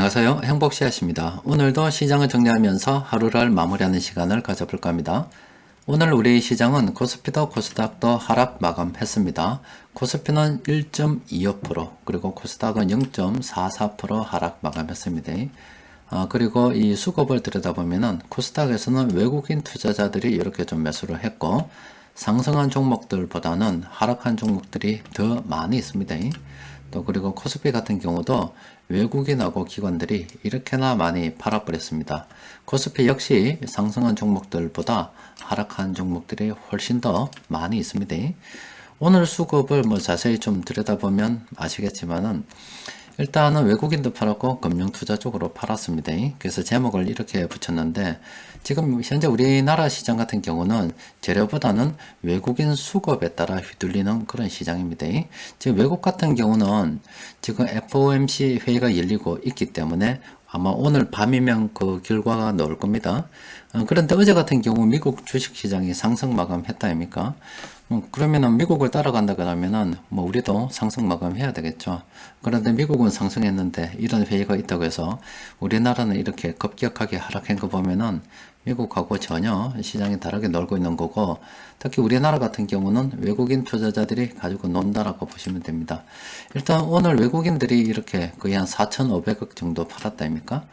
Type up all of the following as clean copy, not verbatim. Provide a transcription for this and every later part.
안녕하세요. 행복씨앗입니다. 오늘도 시장을 정리하면서 하루를 마무리하는 시간을 가져볼까 합니다. 오늘 우리 시장은 코스피도 코스닥도 하락 마감했습니다. 코스피는 1.25% 그리고 코스닥은 0.44% 하락 마감했습니다. 그리고 이 수급을 들여다보면은 코스닥에서는 외국인 투자자들이 이렇게 좀 매수를 했고 상승한 종목들보다는 하락한 종목들이 더 많이 있습니다. 또 그리고 코스피 같은 경우도 외국인하고 기관들이 이렇게나 많이 팔아버렸습니다. 코스피 역시 상승한 종목들보다 하락한 종목들이 훨씬 더 많이 있습니다. 오늘 수급을 자세히 좀 들여다보면 아시겠지만은 일단은 외국인도 팔았고 금융투자 쪽으로 팔았습니다. 그래서 제목을 이렇게 붙였는데 지금 현재 우리나라 시장 같은 경우는 재료보다는 외국인 수급에 따라 휘둘리는 그런 시장입니다. 지금 외국 같은 경우는 지금 FOMC 회의가 열리고 있기 때문에 아마 오늘 밤이면 그 결과가 나올 겁니다. 그런데 어제 같은 경우 미국 주식시장이 상승 마감했다 아닙니까? 그러면은 미국을 따라간다 그러면은 우리도 상승 마감해야 되겠죠. 그런데 미국은 상승했는데 이런 회의가 있다고 해서 우리나라는 이렇게 급격하게 하락한 거 보면은 미국하고 전혀 시장이 다르게 놀고 있는 거고, 특히 우리나라 같은 경우는 외국인 투자자들이 가지고 논다라고 보시면 됩니다. 일단 오늘 외국인들이 이렇게 거의 한 4,500억 정도 팔았다입니까?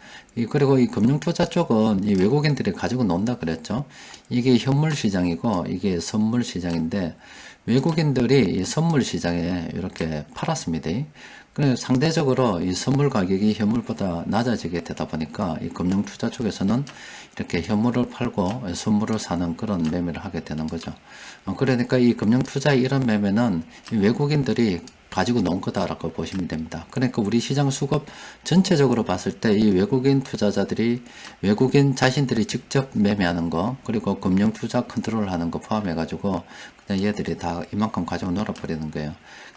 그리고 이 금융투자 쪽은 이 외국인들이 가지고 논다 그랬죠. 이게 현물 시장이고 이게 선물 시장인데 외국인들이 이 선물 시장에 이렇게 팔았습니다. 상대적으로 이 선물 가격이 현물보다 낮아지게 되다 보니까 이 금융투자 쪽에서는 이렇게 현물을 팔고 선물을 사는 그런 매매를 하게 되는 거죠. 그러니까 이 금융투자의 이런 매매는 외국인들이 가지고 논 거다라고 보시면 됩니다. 그러니까 우리 시장 수급 전체적으로 봤을 때 이 외국인 투자자들이 외국인 자신들이 직접 매매하는 거 그리고 금융투자 컨트롤하는 거 포함해 가지고 그냥 얘들이 다 이만큼 가지고 놀아버리는 거예요.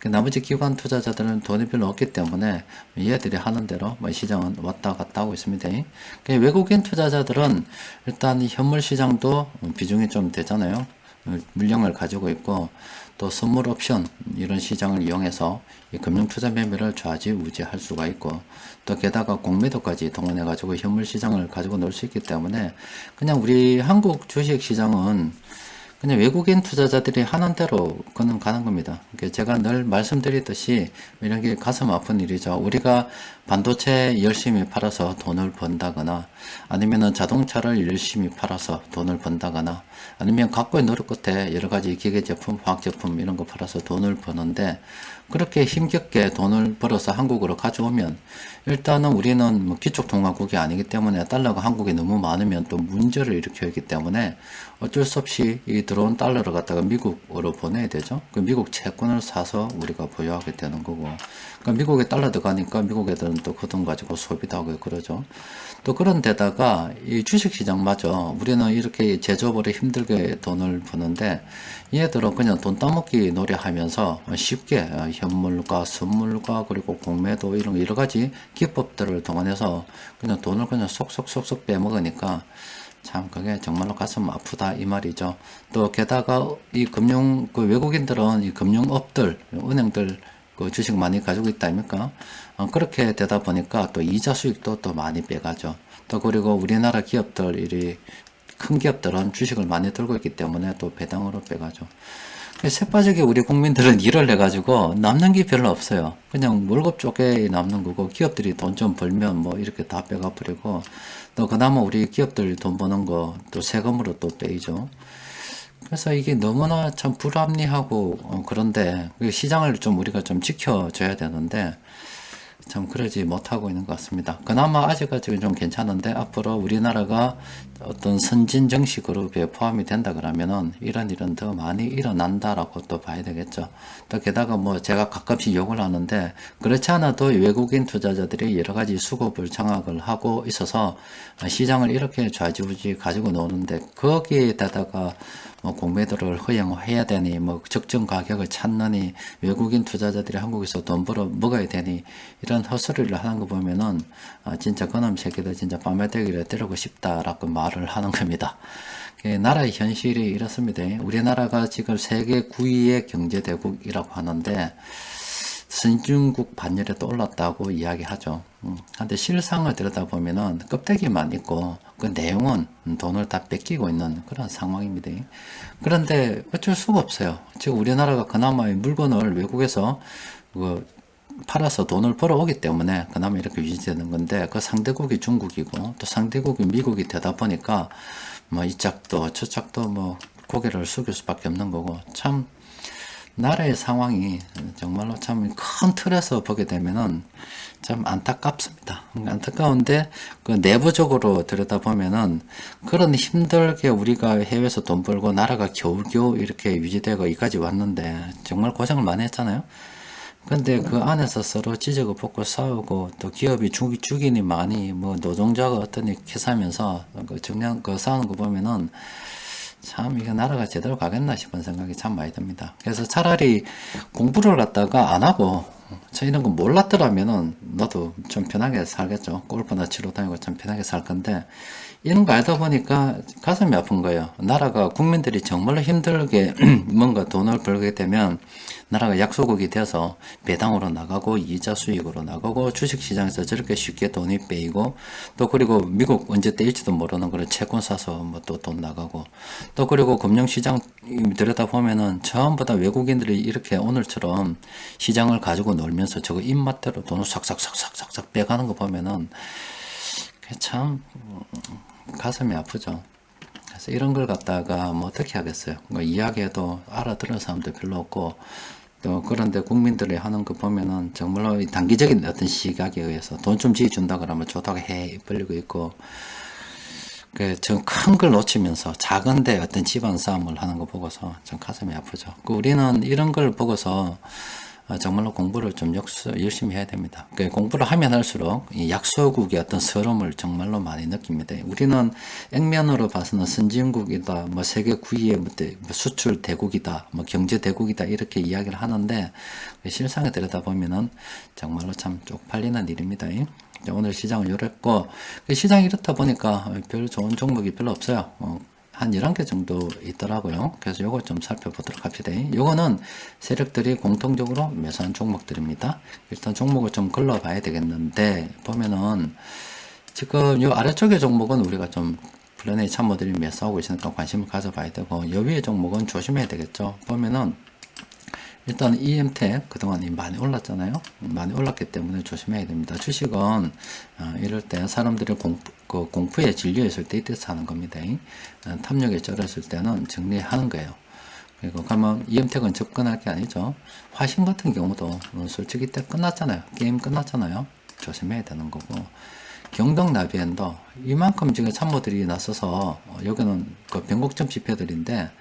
나머지 기관 투자자들은 돈이 별로 없기 때문에 얘들이 하는 대로 시장은 왔다 갔다 하고 있습니다. 외국인 투자자들은 일단 현물 시장도 비중이 좀 되잖아요. 물량을 가지고 있고 또 선물 옵션 이런 시장을 이용해서 이 금융투자 매매를 좌지우지할 수가 있고 또 게다가 공매도까지 동원해 가지고 현물 시장을 가지고 놀 수 있기 때문에 그냥 우리 한국 주식 시장은 그냥 외국인 투자자들이 하는 대로 그는 가는 겁니다. 제가 늘 말씀드리듯이 이런 게 가슴 아픈 일이죠. 우리가 반도체 열심히 팔아서 돈을 번다거나 아니면은 자동차를 열심히 팔아서 돈을 번다거나 아니면 각고의 노력 끝에 여러 가지 기계 제품, 화학 제품 이런 거 팔아서 돈을 버는데 그렇게 힘겹게 돈을 벌어서 한국으로 가져오면 일단은 우리는 기축통화국이 아니기 때문에 달러가 한국에 너무 많으면 또 문제를 일으키기 때문에 어쩔 수 없이 이 들어온 달러를 갖다가 미국으로 보내야 되죠. 그 미국 채권을 사서 우리가 보유하게 되는 거고, 그러니까 미국에 달러 들어가니까 미국 애들은 또 그 돈 가지고 소비도 하고 그러죠. 또 그런 데다가 이 주식시장마저 우리는 이렇게 제조업으로 힘들게 돈을 버는데 얘들은 그냥 돈 따먹기 노래하면서 쉽게 현물과 선물과 그리고 공매도 이런 여러 가지 기법들을 동원해서 그냥 돈을 그냥 쏙쏙쏙쏙 빼먹으니까 참 그게 정말로 가슴 아프다 이 말이죠. 또 게다가 이 외국인들은 이 금융업들, 은행들 그 주식 많이 가지고 있다 아닙니까? 그렇게 되다 보니까 또 이자 수익도 또 많이 빼가죠. 또 그리고 우리나라 기업들, 큰 기업들은 주식을 많이 들고 있기 때문에 또 배당으로 빼가죠. 새빠지게 우리 국민들은 일을 해가지고 남는 게 별로 없어요. 그냥 월급 쪽에 남는 거고 기업들이 돈 좀 벌면 이렇게 다 빼가 버리고 또 그나마 우리 기업들 돈 버는 거 또 세금으로 또 빼이죠. 그래서 이게 너무나 참 불합리하고 그런데 시장을 좀 우리가 좀 지켜줘야 되는데 참 그러지 못하고 있는 것 같습니다. 그나마 아직까지는 좀 괜찮은데 앞으로 우리나라가 어떤 선진 정시 그룹에 포함이 된다 그러면은 이런 일은 더 많이 일어난다라고 또 봐야 되겠죠. 또 게다가 제가 가끔씩 욕을 하는데 그렇지 않아도 외국인 투자자들이 여러 가지 수급을 장악을 하고 있어서 시장을 이렇게 좌지우지 가지고 노는데 거기에다가 공매도를 허용해야 되니 적정 가격을 찾느니 외국인 투자자들이 한국에서 돈 벌어 먹어야 되니 이런 헛소리를 하는 거 보면은 진짜 그놈 새끼들 진짜 밤에대기를 때리고 싶다라고 말을 하는 겁니다. 나라의 현실이 이렇습니다. 우리나라가 지금 세계 9위의 경제대국이라고 하는데 선진국 반열에 또 올랐다고 이야기하죠. 근데 실상을 들여다보면은 껍데기만 있고 그 내용은 돈을 다 뺏기고 있는 그런 상황입니다. 그런데 어쩔 수가 없어요. 지금 우리나라가 그나마 물건을 외국에서 그 팔아서 돈을 벌어오기 때문에 그나마 이렇게 유지되는 건데, 그 상대국이 중국이고 또 상대국이 미국이 되다 보니까 뭐 이짝도 저짝도 뭐 고개를 숙일 수밖에 없는 거고, 참 나라의 상황이 정말로 참 큰 틀에서 보게 되면은 참 안타깝습니다. 안타까운데 그 내부적으로 들여다보면은 그런 힘들게 우리가 해외에서 돈 벌고 나라가 겨우겨우 이렇게 유지되고 여기까지 왔는데 정말 고생을 많이 했잖아요. 근데 그 안에서 서로 지적을 벗고 싸우고 또 기업이 죽이니 많이 뭐 노동자가 어떤 계산하면서 그 정량 그 싸우는 거 보면은 참 이게 나라가 제대로 가겠나 싶은 생각이 참 많이 듭니다. 그래서 차라리 공부를 갖다가 안 하고 저 이런 거 몰랐더라면은 너도 좀 편하게 살겠죠. 골프나 치러 다니고 참 편하게 살 건데, 이런 거 알다 보니까 가슴이 아픈 거예요. 나라가 국민들이 정말로 힘들게 뭔가 돈을 벌게 되면 나라가 약소국이 돼서 배당으로 나가고 이자 수익으로 나가고 주식시장에서 저렇게 쉽게 돈이 빼이고, 또 그리고 미국 언제 떼일지도 모르는 그런 채권 사서 뭐 또 돈 나가고, 또 그리고 금융시장 들여다 보면은 전부 다 외국인들이 이렇게 오늘처럼 시장을 가지고 놀면서 저거 입맛대로 돈을 싹싹싹싹싹 빼가는 거 보면은 참 가슴이 아프죠. 그래서 이런 걸 갖다가 뭐 어떻게 하겠어요. 뭐 이야기해도 알아들은 사람도 별로 없고, 또 그런데 국민들이 하는 거 보면은 정말로 단기적인 어떤 시각에 의해서 돈 좀 지어준다 그러면 좋다고 해 벌리고 있고, 좀 큰 걸 놓치면서 작은데 어떤 집안 싸움을 하는 거 보고서 좀 가슴이 아프죠. 우리는 이런 걸 보고서 정말로 공부를 좀 열심히 해야 됩니다. 공부를 하면 할수록 이 약소국의 어떤 서름을 정말로 많이 느낍니다. 우리는 액면으로 봐서는 선진국이다, 뭐 세계 9위의 뭐 수출 대국이다, 뭐 경제 대국이다 이렇게 이야기를 하는데, 실상에 들여다보면은 정말로 참 쪽팔리는 일입니다. 오늘 시장은 이랬고, 시장이 이렇다 보니까 별 좋은 종목이 별로 없어요. 한 11개 정도 있더라고요. 그래서 요거 좀 살펴보도록 합시다. 요거는 세력들이 공통적으로 매수한 종목들입니다. 일단 종목을 좀 걸러봐야 되겠는데, 보면은 지금 요 아래쪽의 종목은 우리가 좀 플래너의 참모들이 매수하고 있으니까 관심을 가져봐야 되고, 요 위의 종목은 조심해야 되겠죠. 보면은 일단 EM텍 그동안 많이 올랐잖아요. 많이 올랐기 때문에 조심해야 됩니다. 주식은 이럴 때 사람들이 공포에 질려 있을 때 이때 사는 겁니다. 탐욕에 쩔었을 때는 정리하는 거예요. 그리고 그러면 EM텍은 접근할 게 아니죠. 화신 같은 경우도 솔직히 때 끝났잖아요. 게임 끝났잖아요. 조심해야 되는 거고, 경동나비엔도 이만큼 지금 참모들이 나서서 여기는 그 변곡점 지표들인데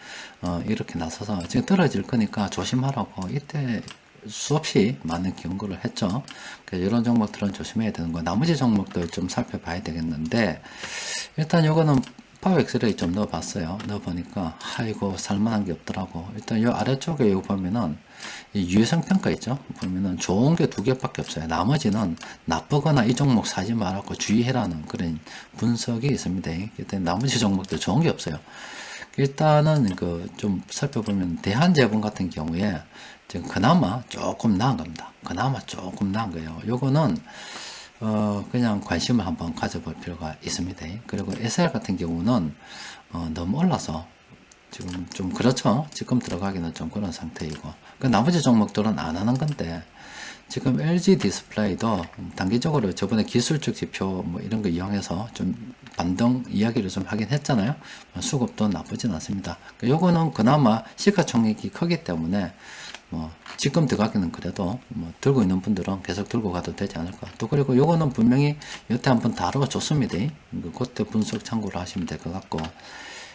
이렇게 나서서 지금 떨어질 거니까 조심하라고 이때 수없이 많은 경고를 했죠. 그래서 이런 종목들은 조심해야 되는 거. 나머지 종목들 좀 살펴봐야 되겠는데, 일단 요거는 파워 엑스레이 좀 넣어봤어요. 넣어보니까 아이고 살만한 게 없더라고. 일단 요 아래쪽에 이거 보면은 유해성 평가 있죠. 보면은 좋은 게 2개밖에 없어요. 나머지는 나쁘거나 이 종목 사지 말라고 주의해라는 그런 분석이 있습니다. 일단 나머지 종목들 좋은 게 없어요. 일단은 그 좀 살펴보면 대한제본 같은 경우에 지금 그나마 조금 나은 겁니다. 그나마 조금 나은 거예요. 요거는 그냥 관심을 한번 가져볼 필요가 있습니다. 그리고 SL 같은 경우는 너무 올라서 지금 좀 그렇죠. 지금 들어가기는 좀 그런 상태이고, 그 나머지 종목들은 안 하는 건데, 지금 LG 디스플레이도 단기적으로 저번에 기술적 지표 뭐 이런 거 이용해서 좀 반등 이야기를 좀 하긴 했잖아요. 수급도 나쁘진 않습니다. 요거는 그나마 시가총액이 크기 때문에 뭐 지금 들어가기는 그래도 뭐 들고 있는 분들은 계속 들고 가도 되지 않을까. 또 그리고 요거는 분명히 여태 한번 다뤄줬습니다. 그때 분석 참고를 하시면 될 것 같고,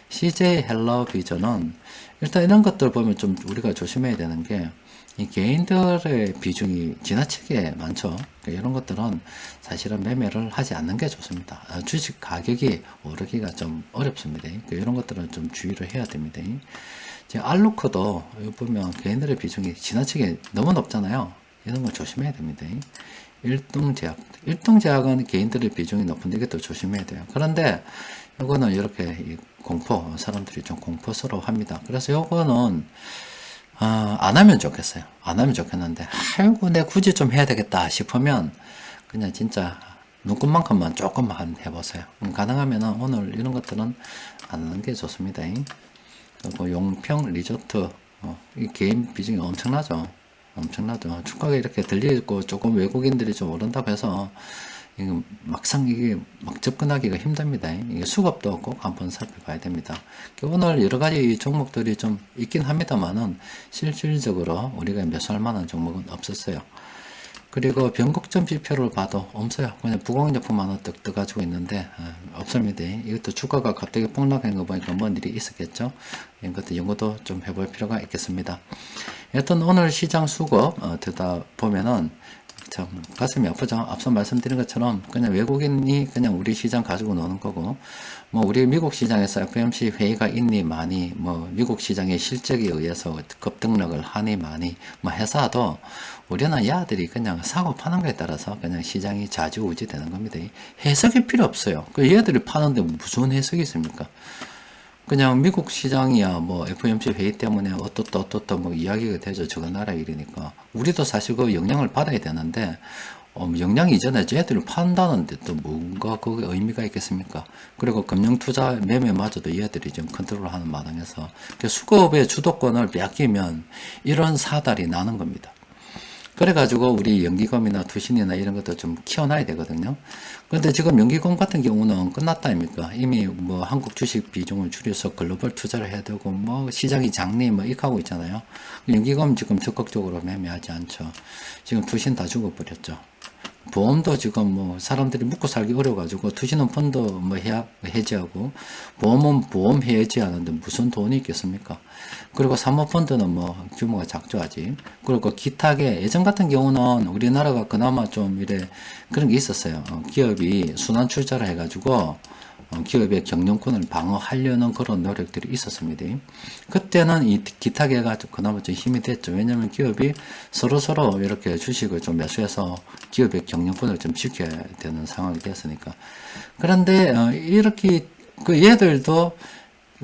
CJ 헬로비전은 일단 이런 것들 보면 좀 우리가 조심해야 되는 게, 이 개인들의 비중이 지나치게 많죠. 이런 것들은 사실은 매매를 하지 않는 게 좋습니다. 주식 가격이 오르기가 좀 어렵습니다. 이런 것들은 좀 주의를 해야 됩니다. 지금 알루코도 보면 개인들의 비중이 지나치게 너무 높잖아요. 이런 걸 조심해야 됩니다. 일동제약은 개인들의 비중이 높은데 이것도 조심해야 돼요. 그런데 이거는 이렇게 공포, 사람들이 좀 공포스러워 합니다. 그래서 이거는 안 하면 좋겠어요. 안 하면 좋겠는데, 아이고, 내 굳이 좀 해야 되겠다 싶으면, 그냥 진짜 눈금만큼만 조금만 해보세요. 가능하면 오늘 이런 것들은 안 하는 게 좋습니다. 그리고 용평 리조트, 이 개인 비중이 엄청나죠. 엄청나죠. 주가가 이렇게 들리고 조금 외국인들이 좀 오른다고 해서, 이거 막상 이게 막 접근하기가 힘듭니다. 이게 수급도 꼭 한번 살펴봐야 됩니다. 오늘 여러 가지 종목들이 좀 있긴 합니다만은 실질적으로 우리가 매수할 만한 종목은 없었어요. 그리고 변곡점 지표를 봐도 없어요. 그냥 부공역품 하나 떡 떠가지고 있는데 없습니다. 이것도 주가가 갑자기 폭락한 거 보니까 뭔 일이 있었겠죠. 이것도 연구도 좀 해볼 필요가 있겠습니다. 여튼 오늘 시장 수급 듣다 보면은 참 가슴이 아프죠. 앞서 말씀드린 것처럼 그냥 외국인이 그냥 우리 시장 가지고 노는 거고, 뭐 우리 미국 시장에서 FOMC 회의가 있니 많이, 뭐 미국 시장의 실적에 의해서 급등락을 하니 많이, 뭐 회사도 우리는 야들이 그냥 사고 파는 거에 따라서 그냥 시장이 좌지우지 되는 겁니다. 해석이 필요 없어요. 그 얘들이 파는데 무슨 해석이 있습니까? 그냥 미국 시장이야 뭐 FOMC 회의 때문에 어떻다 뭐 이야기가 되죠. 저거 나라 일이니까. 우리도 사실 그 영향을 받아야 되는데 영향 이전에 쟤들을 판다는데 또 뭔가 그게 의미가 있겠습니까? 그리고 금융투자 매매마저도 얘들이 좀 컨트롤하는 마당에서 수급의 주도권을 빼앗기면 이런 사달이 나는 겁니다. 그래가지고 우리 연기금이나 투신이나 이런 것도 좀 키워놔야 되거든요. 그런데 지금 연기금 같은 경우는 끝났다 아닙니까? 이미 뭐 한국 주식 비중을 줄여서 글로벌 투자를 해야 되고 뭐 시장이 장리 뭐 이렇게 하고 있잖아요. 연기금 지금 적극적으로 매매하지 않죠. 지금 투신 다 죽어버렸죠. 보험도 지금 뭐 사람들이 묵고 살기 어려워가지고 투신은 펀드 뭐 해지하고 보험은 보험 해지하는데 무슨 돈이 있겠습니까? 그리고 사모펀드는 뭐 규모가 작죠 아직. 그리고 기타계 예전 같은 경우는 우리나라가 그나마 좀 이래 그런 게 있었어요. 기업이 순환 출자를 해가지고 기업의 경영권을 방어하려는 그런 노력들이 있었습니다. 그때는 이 기타계가 그나마 좀 힘이 됐죠. 왜냐하면 기업이 서로 이렇게 주식을 좀 매수해서 기업의 경영권을 좀 지켜야 되는 상황이 됐으니까. 그런데 이렇게 그 얘들도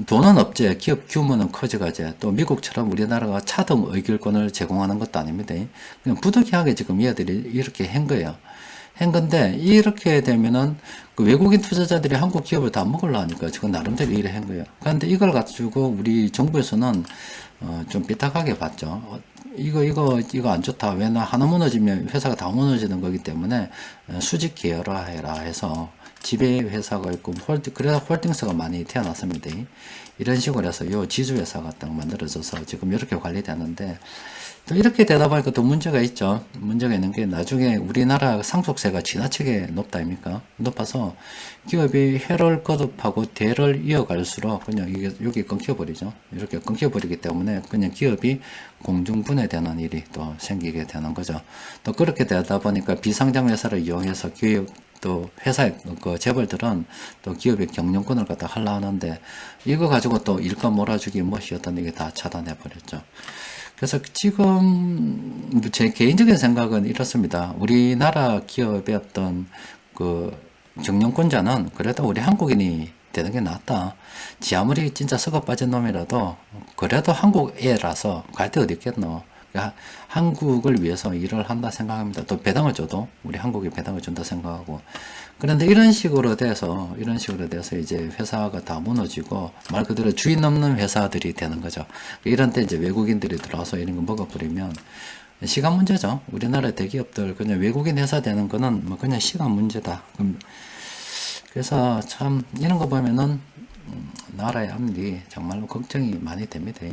돈은 없지. 기업 규모는 커져가지. 또 미국처럼 우리나라가 차등 의결권을 제공하는 것도 아닙니다. 그냥 부득이하게 지금 얘들이 이렇게 한 거예요. 한 건데 이렇게 되면은 그 외국인 투자자들이 한국 기업을 다 먹으려 하니까 지금 나름대로 일을 한 거예요. 그런데 이걸 가지고 우리 정부에서는 좀 삐딱하게 봤죠. 이거 안 좋다. 왜 나 하나 무너지면 회사가 다 무너지는 거기 때문에 수직 계열화해라 해서 지배 회사가 있고 그래서 홀딩스가 많이 태어났습니다. 이런 식으로 해서 요 지주 회사가 딱 만들어져서 지금 이렇게 관리되는데 또 이렇게 되다 보니까 또 문제가 있죠. 문제가 있는 게 나중에 우리나라 상속세가 지나치게 높다 아닙니까? 높아서 기업이 해를 거듭하고 대를 이어갈수록 그냥 이게 여기 끊겨버리죠. 이렇게 끊겨버리기 때문에 그냥 기업이 공중분해되는 일이 또 생기게 되는 거죠. 또 그렇게 되다 보니까 비상장 회사를 이용해서 기업 또 회사의 그 재벌들은 또 기업의 경영권을 갖다 하려 하는데 이거 가지고 또 일감 몰아주기 무엇이었던 이게 다 차단해 버렸죠. 그래서 지금 제 개인적인 생각은 이렇습니다. 우리나라 기업의 어떤 그 경영권자는 그래도 우리 한국인이 되는 게 낫다. 지 아무리 진짜 썩어 빠진 놈이라도 그래도 한국 애라서 갈 데 어디 있겠노. 그러니까 한국을 위해서 일을 한다 생각합니다. 또 배당을 줘도 우리 한국에 배당을 준다 생각하고. 그런데 이런 식으로 돼서 이제 회사가 다 무너지고 말 그대로 주인 없는 회사들이 되는 거죠. 이런 때 이제 외국인들이 들어와서 이런 거 먹어버리면 시간 문제죠. 우리나라 대기업들 그냥 외국인 회사 되는 거는 뭐 그냥 시간 문제다. 그래서 참 이런 거 보면은 나라의 앞일이 정말로 걱정이 많이 됩니다.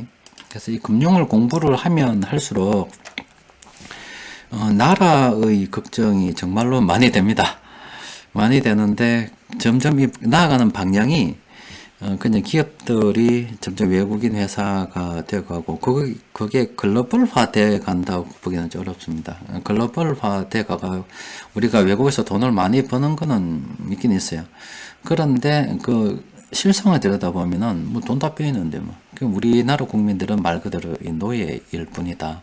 그래서 이 금융을 공부를 하면 할수록 나라의 걱정이 정말로 많이 됩니다. 많이 되는데 점점 나아가는 방향이 그냥 기업들이 점점 외국인 회사가 되어가고 그게 글로벌화 돼 간다고 보기는 좀 어렵습니다. 글로벌화 돼 가가 우리가 외국에서 돈을 많이 버는 거는 있긴 있어요. 그런데 그 실상을 들여다보면은 뭐 돈 다 빼이는데 뭐 우리나라 국민들은 말 그대로 이 노예일 뿐이다.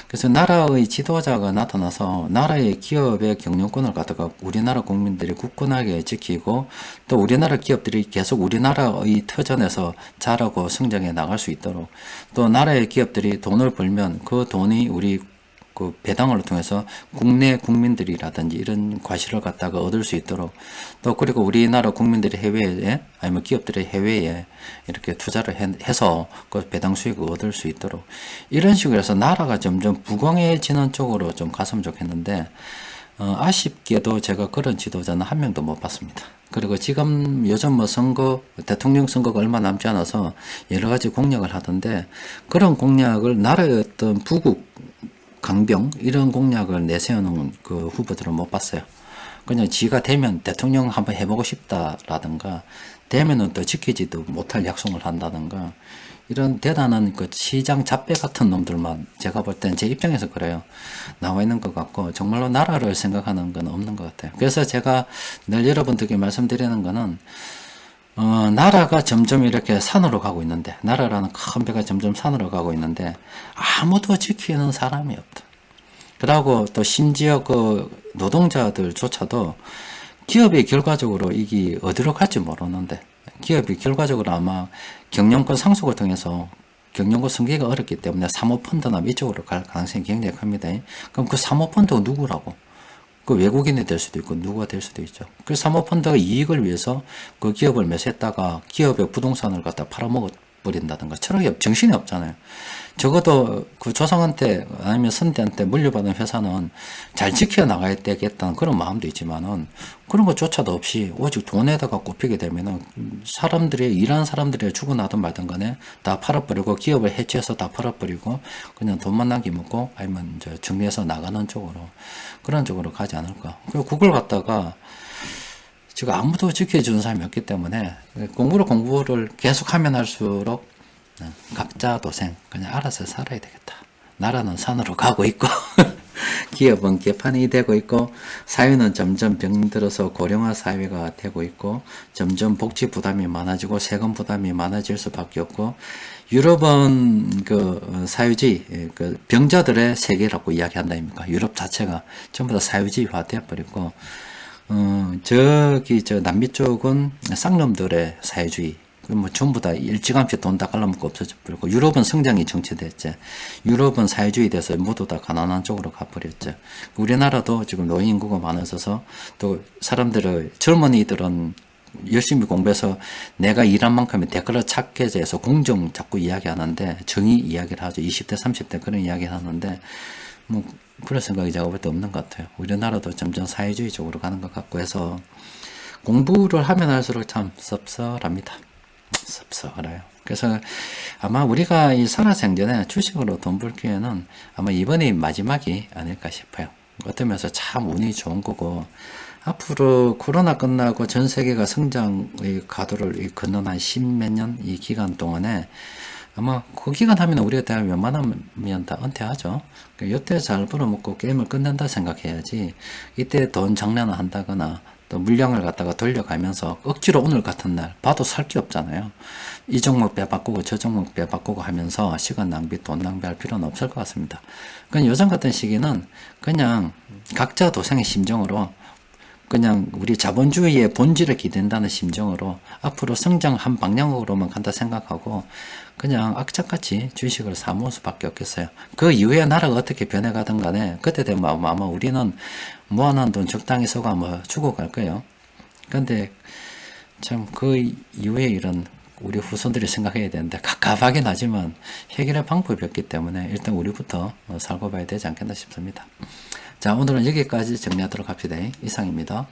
그래서 나라의 지도자가 나타나서 나라의 기업의 경영권을 갖다가 우리나라 국민들이 굳건하게 지키고 또 우리나라 기업들이 계속 우리나라의 터전에서 자라고 성장해 나갈 수 있도록 또 나라의 기업들이 돈을 벌면 그 돈이 우리 그 배당을 통해서 국내 국민들이라든지 이런 과실을 갖다가 얻을 수 있도록 또 그리고 우리나라 국민들이 해외에 아니면 기업들이 해외에 이렇게 투자를 해서 그 배당 수익을 얻을 수 있도록 이런 식으로 해서 나라가 점점 부강해지는 쪽으로 좀 갔으면 좋겠는데 아쉽게도 제가 그런 지도자는 한 명도 못 봤습니다. 그리고 지금 요즘 뭐 선거, 대통령 선거가 얼마 남지 않아서 여러 가지 공약을 하던데 그런 공약을 나라의 어떤 부국 강병 이런 공약을 내세우는 그 후보들은 못 봤어요. 그냥 지가 되면 대통령 한번 해보고 싶다라든가 되면은 또 지키지도 못할 약속을 한다든가 이런 대단한 그 시장 잡배 같은 놈들만 제가 볼 땐 제 입장에서 그래요. 나와 있는 것 같고 정말로 나라를 생각하는 건 없는 것 같아요. 그래서 제가 늘 여러분들께 말씀드리는 거는 나라가 점점 이렇게 산으로 가고 있는데, 나라라는 큰 배가 점점 산으로 가고 있는데, 아무도 지키는 사람이 없다. 그러고 또 심지어 그 노동자들조차도 기업이 결과적으로 이게 어디로 갈지 모르는데, 기업이 결과적으로 아마 경영권 상속을 통해서 경영권 승계가 어렵기 때문에 사모펀드나 이쪽으로 갈 가능성이 굉장히 큽니다. 그럼 그 사모펀드가 누구라고? 그 외국인이 될 수도 있고 누가 될 수도 있죠. 그 사모펀드가 이익을 위해서 그 기업을 매수했다가 기업의 부동산을 갖다 팔아먹어 버린다든가 철학이 정신이 없잖아요. 적어도 그 조상한테 아니면 선대한테 물려받은 회사는 잘 지켜나가야 되겠다는 그런 마음도 있지만은 그런 것조차도 없이 오직 돈에다가 꼽히게 되면은 사람들이 일하는 사람들이 죽어나든 말든 간에 다 팔아버리고 기업을 해체해서 다 팔아버리고 그냥 돈만 남기먹고 아니면 이제 정리해서 나가는 쪽으로 그런 쪽으로 가지 않을까. 그리고 그걸 갖다가 지금 아무도 지켜주는 사람이 없기 때문에 공부를 계속하면 할수록 각자 도생 그냥 알아서 살아야 되겠다. 나라는 산으로 가고 있고 기업은 개판이 되고 있고 사회는 점점 병들어서 고령화 사회가 되고 있고 점점 복지 부담이 많아지고 세금 부담이 많아질 수밖에 없고 유럽은 그 사회주의 그 병자들의 세계라고 이야기한다 아닙니까? 유럽 자체가 전부 다 사회주의화 되어버리고 저 남미 쪽은 쌍놈들의 사회주의 뭐 전부 다 일찌감치 돈 다 깔라먹고 없어져 버리고 유럽은 성장이 정체됐지. 유럽은 사회주의 돼서 모두 다 가난한 쪽으로 가버렸죠. 우리나라도 지금 노인 인구가 많아져서 또 사람들의 젊은이들은 열심히 공부해서 내가 일한 만큼의 대가를 찾게 해서 공정 자꾸 이야기하는데 정의 이야기를 하죠. 20대 30대 그런 이야기를 하는데 뭐 그런 생각이 제가 볼 때 없는 것 같아요. 우리나라도 점점 사회주의 쪽으로 가는 것 같고 해서 공부를 하면 할수록 참 섭섭합니다. 섭섭해요. 그래서 아마 우리가 이 살아생전에 주식으로 돈 벌 기회는 아마 이번이 마지막이 아닐까 싶어요. 어떤 면에서 참 운이 좋은 거고 앞으로 코로나 끝나고 전 세계가 성장의 가도를 걷는 한 십몇 년 이 기간 동안에 아마 그 기간 하면 우리가 다 웬만하면 다 은퇴하죠. 이때 잘 벌어먹고 게임을 끝낸다 생각해야지 이때 돈 장난을 한다거나 또 물량을 갖다가 돌려가면서 억지로 오늘 같은 날 봐도 살 게 없잖아요. 이 종목 빼바꾸고 저 종목 빼바꾸고 하면서 시간 낭비, 돈 낭비할 필요는 없을 것 같습니다. 그냥 요즘 같은 시기는 그냥 각자 도생의 심정으로 그냥 우리 자본주의의 본질을 기댄다는 심정으로 앞으로 성장한 방향으로만 간다 생각하고 그냥 악착같이 주식을 사모을 수밖에 없겠어요. 그 이후에 나라가 어떻게 변해가든 간에 그때 되면 아마 우리는 모아놓은 돈 적당히 써가 아마 죽어갈 거예요. 근데 참 그 이후에 이런 우리 후손들이 생각해야 되는데 갑갑하긴 하지만 해결할 방법이 없기 때문에 일단 우리부터 살고 봐야 되지 않겠나 싶습니다. 자, 오늘은 여기까지 정리하도록 합시다. 이상입니다.